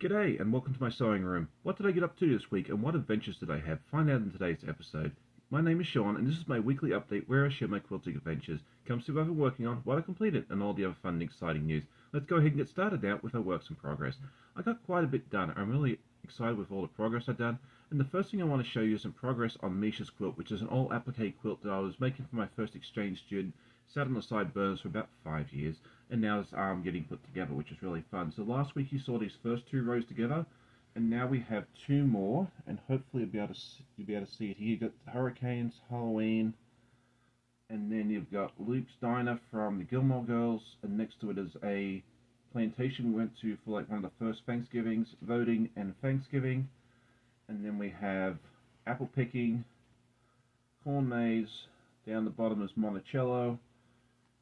G'day and welcome to my sewing room. What did I get up to this week and what adventures did I have? Find out in today's episode. My name is Sean and this is my weekly update where I share my quilting adventures, comes to what I've been working on, what I completed and all the other fun and exciting news. Let's go ahead and get started now with our works in progress. I got quite a bit done. I'm really excited with all the progress I've done, and the first thing I want to show you is some progress on Misha's quilt, which is an all applique quilt that I was making for my first exchange student. Sat on the side burners for about 5 years, and now it's getting put together, which is really fun. So last week you saw these first two rows together, and now we have two more, and hopefully you'll be able to see it here. You've got Hurricanes, Halloween, and then you've got Luke's Diner from the Gilmore Girls, and next to it is a plantation we went to for like one of the first Thanksgivings, voting and Thanksgiving, and then we have apple picking, corn maze, down the bottom is Monticello,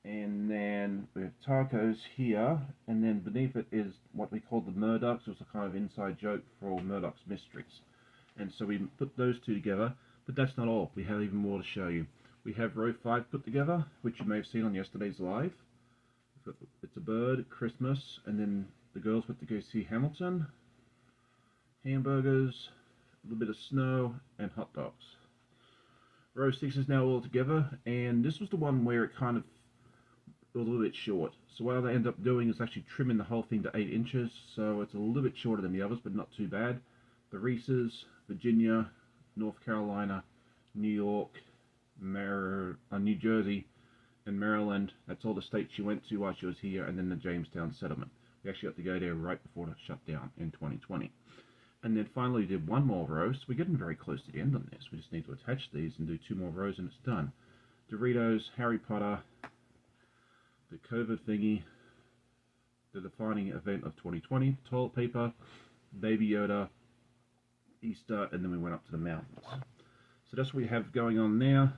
and then we have tacos here, and then beneath it is what we call the Murdochs. It was a kind of inside joke for Murdoch's Mysteries. And so we put those two together, but that's not all. We have even more to show you. We have row 5 put together, which you may have seen on yesterday's live. It's a bird, Christmas, and then the girls went to go see Hamilton, hamburgers, a little bit of snow, and hot dogs. Row 6 is now all together, and this was the one where it kind of was a little bit short. So what I ended up doing is actually trimming the whole thing to 8 inches, so it's a little bit shorter than the others, but not too bad. The Reeses, Virginia, North Carolina, New York, New Jersey, and Maryland. That's all the states she went to while she was here, and then the Jamestown settlement. We actually got to go there right before it shut down in 2020. And then finally we did one more row, so we're getting very close to the end on this. We just need to attach these and do 2 more rows and it's done. Doritos, Harry Potter, the COVID thingy, the defining event of 2020, toilet paper, Baby Yoda, Easter, and then we went up to the mountains. So that's what we have going on now.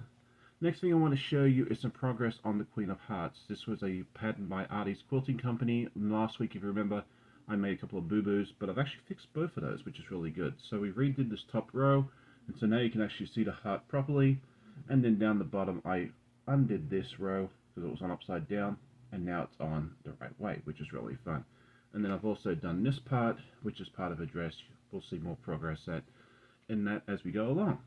Next thing I want to show you is some progress on the Queen of Hearts. This was a pattern by Artie's Quilting Company. Last week, if you remember, I made a couple of boo-boos, but I've actually fixed both of those, which is really good. So we redid this top row, and so now you can actually see the heart properly. And then down the bottom, I undid this row because it was on upside down, and now it's on the right way, which is really fun. And then I've also done this part, which is part of a dress. We'll see more progress in that as we go along.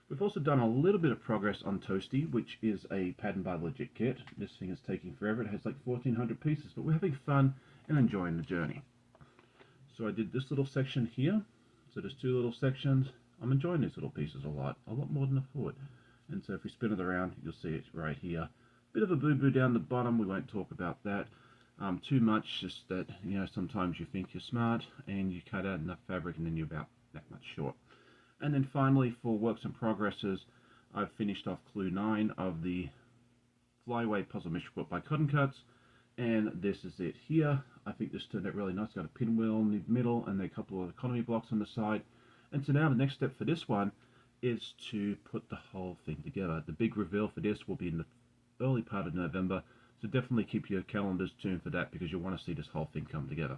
We've also done a little bit of progress on Toasty, which is a pattern by Legit Kit. This thing is taking forever. It has like 1,400 pieces, but we're having fun and enjoying the journey. So I did this little section here. So there's 2 little sections. I'm enjoying these little pieces a lot more than I thought. And so if we spin it around, you'll see it right here. Bit of a boo-boo down the bottom. We won't talk about that too much. Just that, you know, sometimes you think you're smart and you cut out enough fabric and then you're about that much short. And then finally, for works in progresses, I've finished off clue 9 of the Flyaway Puzzle Mission Quilt by Cotton Cuts, and this is it here. I think this turned out really nice. Got a pinwheel in the middle and a couple of economy blocks on the side. And so now the next step for this one is to put the whole thing together. The big reveal for this will be in the early part of November, so definitely keep your calendars tuned for that because you'll want to see this whole thing come together.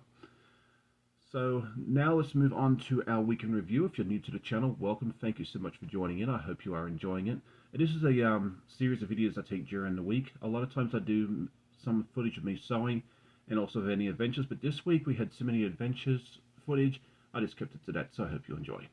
So now let's move on to our weekend review. If you're new to the channel, welcome. Thank you so much for joining in. I hope you are enjoying it. And this is a series of videos I take during the week. A lot of times I do some footage of me sewing and also of any adventures, but this week we had so many adventures footage, I just kept it to that, so I hope you enjoy.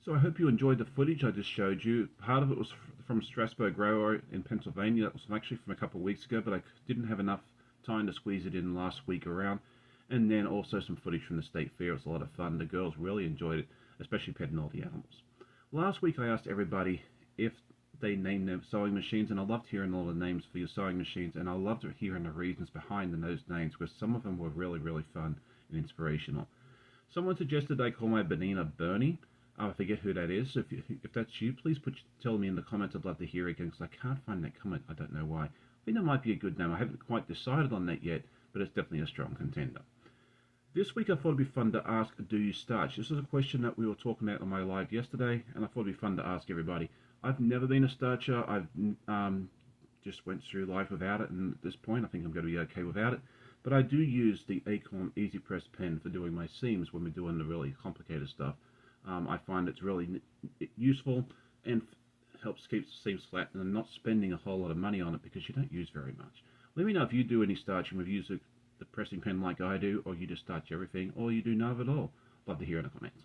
So I hope you enjoyed the footage I just showed you. Part of it was from Strasbourg Grower in Pennsylvania. That was actually from a couple of weeks ago, but I didn't have enough time to squeeze it in last week around. And then also some footage from the state fair. It was a lot of fun. The girls really enjoyed it, especially petting all the animals. Last week I asked everybody if they named their sewing machines, and I loved hearing all the names for your sewing machines, and I loved hearing the reasons behind those names, because some of them were really, really fun and inspirational. Someone suggested I call my Benina Bernie. I forget who that is. So if that's you, please tell me in the comments. I'd love to hear it again, because I can't find that comment. I don't know why. I think that might be a good name. I haven't quite decided on that yet, but it's definitely a strong contender. This week I thought it'd be fun to ask, do you starch? This is a question that we were talking about on my live yesterday, and I thought it'd be fun to ask everybody. I've never been a starcher. I've just went through life without it, and at this point I think I'm going to be okay without it. But I do use the Acorn Easy Press pen for doing my seams when we're doing the really complicated stuff. I find it's really useful and helps keep seams flat, and I'm not spending a whole lot of money on it because you don't use very much. Let me know if you do any starching, if you use the pressing pen like I do, or you just starch everything, or you do none of it all. Love to hear in the comments.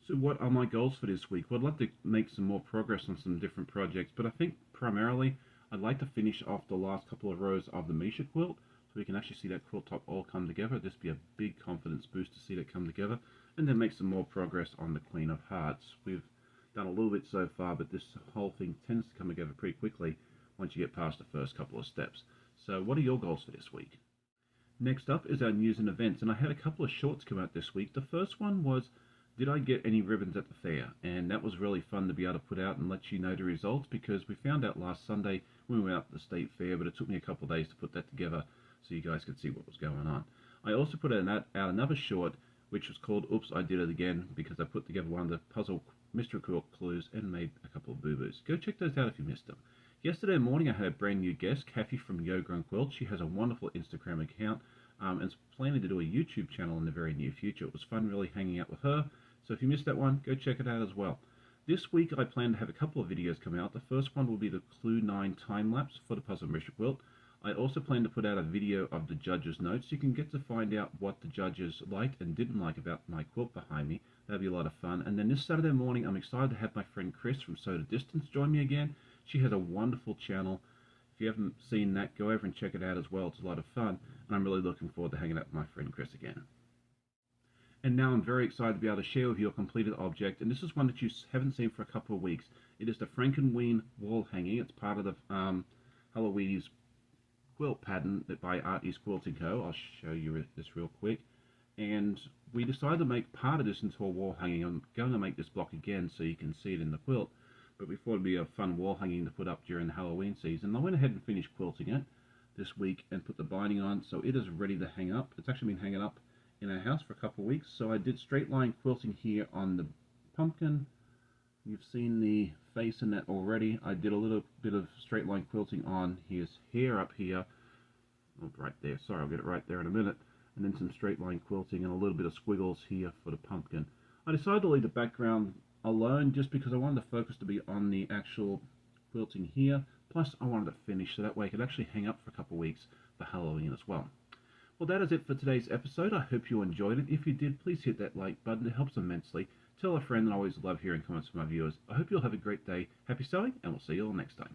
So what are my goals for this week? Well, I'd love to make some more progress on some different projects, but I think primarily I'd like to finish off the last couple of rows of the Misha quilt, so we can actually see that quilt top all come together. This would be a big confidence boost to see that come together, and then make some more progress on the Queen of Hearts. We've done a little bit so far, but this whole thing tends to come together pretty quickly once you get past the first couple of steps. So what are your goals for this week? Next up is our news and events, and I had a couple of shorts come out this week. The first one was, did I get any ribbons at the fair? And that was really fun to be able to put out and let you know the results, because we found out last Sunday when we went out to the state fair, but it took me a couple of days to put that together so you guys could see what was going on. I also put out another short which was called Oops, I Did It Again, because I put together one of the puzzle mystery quilt clues and made a couple of boo-boos. Go check those out if you missed them. Yesterday morning I had a brand new guest, Kathy from Yoga and Quilt. She has a wonderful Instagram account and is planning to do a YouTube channel in the very near future. It was fun really hanging out with her. So if you missed that one, go check it out as well. This week I plan to have a couple of videos come out. The first one will be the Clue 9 time-lapse for the Puzzle Mystery Quilt. I also plan to put out a video of the judges' notes. You can get to find out what the judges liked and didn't like about my quilt behind me. That'll be a lot of fun. And then this Saturday morning, I'm excited to have my friend Chris from Sew to Distance join me again. She has a wonderful channel. If you haven't seen that, go over and check it out as well. It's a lot of fun, and I'm really looking forward to hanging out with my friend Chris again. And now I'm very excited to be able to share with you a completed object, and this is one that you haven't seen for a couple of weeks. It is the Frankenweenie wall hanging. It's part of the Halloweenies quilt pattern by Artie's Quilting Co. I'll show you this real quick. And we decided to make part of this into a wall hanging. I'm going to make this block again so you can see it in the quilt, but we thought it'd be a fun wall hanging to put up during the Halloween season. I went ahead and finished quilting it this week and put the binding on, so it is ready to hang up. It's actually been hanging up in our house for a couple of weeks. So I did straight line quilting here on the pumpkin. You've seen the face in that already. I did a little bit of straight line quilting on his hair up here. Oh, right there. Sorry, I'll get it right there in a minute. And then some straight line quilting and a little bit of squiggles here for the pumpkin. I decided to leave the background alone just because I wanted the focus to be on the actual quilting here. Plus, I wanted to finish so that way I could actually hang up for a couple of weeks for Halloween as well. Well, that is it for today's episode. I hope you enjoyed it. If you did, please hit that like button. It helps immensely. Tell a friend, and I always love hearing comments from my viewers. I hope you'll have a great day. Happy sewing, and we'll see you all next time.